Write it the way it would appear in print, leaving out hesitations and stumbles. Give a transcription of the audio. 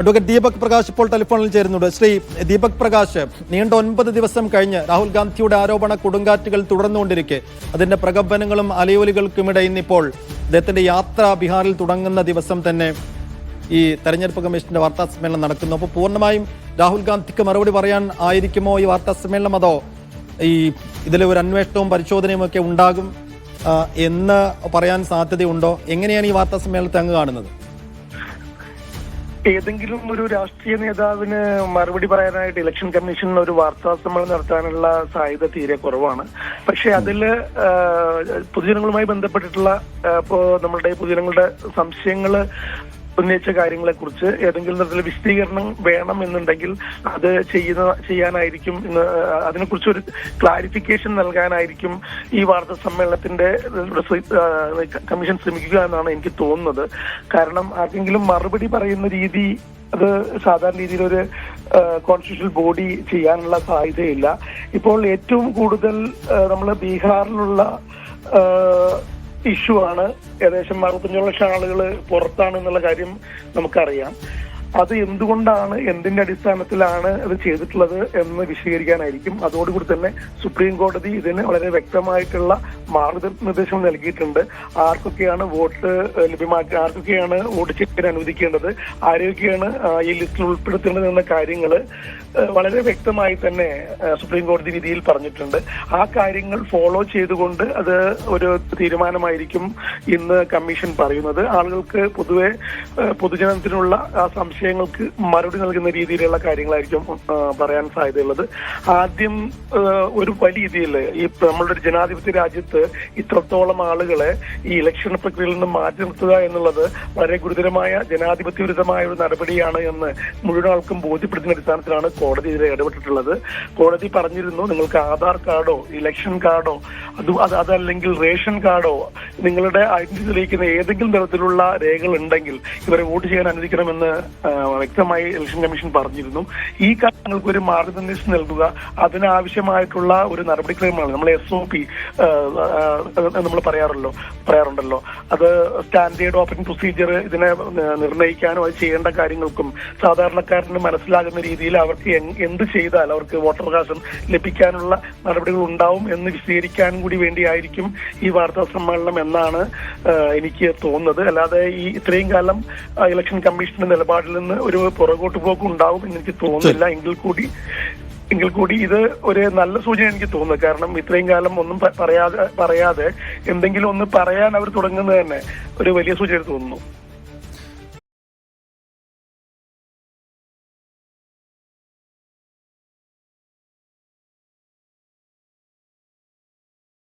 Advocate Deepak Prakash ഇപ്പോൾ ടെലിഫോണിൽ ചേരുന്നുണ്ട്. ശ്രീ ദീപക് പ്രകാശ്, നീണ്ട 9 ദിവസം കഴിഞ്ഞ് രാഹുൽ ഗാന്ധിയുടെ ആരോപണ കൊടുങ്കാറ്റുകൾ തുടർന്നുകൊണ്ടിരിക്കെ അതിന്റെ പ്രകമ്പനങ്ങളും അലയൊലികൾക്കുമിടെ ഇന്നിപ്പോൾ അദ്ദേഹത്തിന്റെ യാത്ര ബീഹാറിൽ തുടങ്ങുന്ന ദിവസം തന്നെ ഈ തെരഞ്ഞെടുപ്പ് കമ്മീഷന്റെ വാർത്താ സമ്മേളനം നടക്കുന്നു. അപ്പോൾ പൂർണ്ണമായും രാഹുൽ ഗാന്ധിക്ക് മറുപടി പറയാൻ ആയിരിക്കുമോ ഈ വാർത്താ സമ്മേളനം, അതോ ഈ ഇതിലെ ഒരു അന്വേഷണവും പരിശോധനയും ഒക്കെ ഉണ്ടാകും എന്ന് പറയാൻ സാധ്യതയുണ്ടോ? എങ്ങനെയാണ് ഈ വാർത്താ സമ്മേളനത്തെ അങ്ങ് കാണുന്നത്? ഏതെങ്കിലും ഒരു രാഷ്ട്രീയ നേതാവിന് മറുപടി പറയാനായിട്ട് ഇലക്ഷൻ കമ്മീഷൻ ഒരു വാർത്താ സമ്മേളനം നടത്താനുള്ള സാധ്യത തീരെ കുറവാണ്. പക്ഷെ അതില് പൊതുജനങ്ങളുമായി ബന്ധപ്പെട്ടിട്ടുള്ള ഇപ്പോ നമ്മളുടെ പൊതുജനങ്ങളുടെ സംശയങ്ങള് ഉന്നയിച്ച കാര്യങ്ങളെ കുറിച്ച് ഏതെങ്കിലും തരത്തിലുള്ള വിശദീകരണം വേണം എന്നുണ്ടെങ്കിൽ അത് ചെയ്യാനായിരിക്കും. അതിനെക്കുറിച്ച് ഒരു ക്ലാരിഫിക്കേഷൻ നൽകാനായിരിക്കും ഈ വാർത്താ സമ്മേളനത്തിന്റെ കമ്മീഷൻ ശ്രമിക്കുക എന്നാണ് എനിക്ക് തോന്നുന്നത്. കാരണം ആർക്കെങ്കിലും മറുപടി പറയുന്ന രീതി അത് സാധാരണ രീതിയിൽ ഒരു കോൺസ്റ്റിറ്റ്യൂഷണൽ ബോഡി ചെയ്യാനുള്ള സാധ്യതയില്ല. ഇപ്പോൾ ഏറ്റവും കൂടുതൽ നമ്മൾ ബീഹാറിലുള്ള ഇഷ്യൂ ആണ്. ഏകദേശം 65 ലക്ഷം ആളുകൾ പുറത്താണ് എന്നുള്ള കാര്യം നമുക്കറിയാം. അത് എന്തുകൊണ്ടാണ്, എന്തിന്റെ അടിസ്ഥാനത്തിലാണ് അത് ചെയ്തിട്ടുള്ളത് എന്ന് വിശദീകരിക്കാനായിരിക്കും. അതോടുകൂടി തന്നെ സുപ്രീം കോടതി ഇതിന് വളരെ വ്യക്തമായിട്ടുള്ള മാർഗനിർദ്ദേശം നൽകിയിട്ടുണ്ട്. ആർക്കൊക്കെയാണ് വോട്ട് ലഭ്യമാക്കുക, ആർക്കൊക്കെയാണ് വോട്ട് ചെയ്യാൻ അനുവദിക്കേണ്ടത്, ആരൊക്കെയാണ് ഈ ലിസ്റ്റിൽ ഉൾപ്പെടുത്തേണ്ടത് എന്ന കാര്യങ്ങൾ വളരെ വ്യക്തമായി തന്നെ സുപ്രീം കോടതി വിധിയിൽ പറഞ്ഞിട്ടുണ്ട്. ആ കാര്യങ്ങൾ ഫോളോ ചെയ്തുകൊണ്ട് അത് ഒരു തീരുമാനമായിരിക്കും ഇന്ന് കമ്മീഷൻ പറയുന്നത്. ആളുകൾക്ക് പൊതുവെ പൊതുജനത്തിനുള്ള ആ സംശയങ്ങൾക്ക് മറുപടി നൽകുന്ന രീതിയിലുള്ള കാര്യങ്ങളായിരിക്കും പറയാൻ സാധ്യതയുള്ളത്. ആദ്യം ഒരു വലിയ രീതിയിൽ ഈ നമ്മളുടെ ഒരു ജനാധിപത്യ രാജ്യത്ത് ഇത്രത്തോളം ആളുകളെ ഈ ഇലക്ഷൻ പ്രക്രിയയിൽ നിന്ന് മാറ്റി നിർത്തുക എന്നുള്ളത് വളരെ ഗുരുതരമായ ജനാധിപത്യ വിരുദ്ധമായ ഒരു നടപടിയാണ് എന്ന് മുഴുവൻ ആൾക്കും ബോധ്യപ്പെടുത്തുന്ന അടിസ്ഥാനത്തിലാണ് കോടതി ഇതിൽ ഇടപെട്ടിട്ടുള്ളത്. കോടതി പറഞ്ഞിരുന്നു, നിങ്ങൾക്ക് ആധാർ കാർഡോ ഇലക്ഷൻ കാർഡോ അതല്ലെങ്കിൽ റേഷൻ കാർഡോ നിങ്ങളുടെ ഐഡന്റിറ്റി തെളിയിക്കുന്ന ഏതെങ്കിലും തരത്തിലുള്ള രേഖകൾ ഉണ്ടെങ്കിൽ ഇവരെ വോട്ട് ചെയ്യാൻ അനുവദിക്കണമെന്ന് വ്യക്തമായി ഇലക്ഷൻ കമ്മീഷൻ പറഞ്ഞിരുന്നു. ഈ കാര്യങ്ങൾക്ക് ഒരു മാർഗനിർദ്ദേശം നൽകുക, അതിനാവശ്യമായിട്ടുള്ള ഒരു നടപടിക്രമമാണ് നമ്മൾ SOP നമ്മൾ പറയാറുണ്ടല്ലോ. അത് സ്റ്റാൻഡേർഡ് ഓപ്പറേറ്റിംഗ് പ്രൊസീജിയർ ഇതിനെ നിർണ്ണയിക്കാനും അത് ചെയ്യേണ്ട കാര്യങ്ങൾക്കും സാധാരണക്കാരന് മനസ്സിലാകുന്ന രീതിയിൽ അവർക്ക് എന്ത് ചെയ്താൽ അവർക്ക് വോട്ടവകാശം ലഭിക്കാനുള്ള നടപടികൾ ഉണ്ടാവും എന്ന് വിശദീകരിക്കാനും കൂടി വേണ്ടിയായിരിക്കും ഈ വാർത്താ സമ്മേളനം എന്നാണ് എനിക്ക് തോന്നുന്നത്. അല്ലാതെ ഈ ഇത്രയും കാലം ഇലക്ഷൻ കമ്മീഷന്റെ നിലപാടിൽ നിന്ന് ഒരു പുറകോട്ട് പോക്ക് ഉണ്ടാവും എന്ന് എനിക്ക് തോന്നുന്നില്ല. എങ്കിൽ കൂടി ഇത് ഒരു നല്ല സൂചന എനിക്ക് തോന്നുന്നു. കാരണം ഇത്രയും കാലം ഒന്നും പറയാതെ എന്തെങ്കിലും ഒന്ന് പറയാൻ അവർ തുടങ്ങുന്നത് തന്നെ ഒരു വലിയ സൂചന തോന്നുന്നു.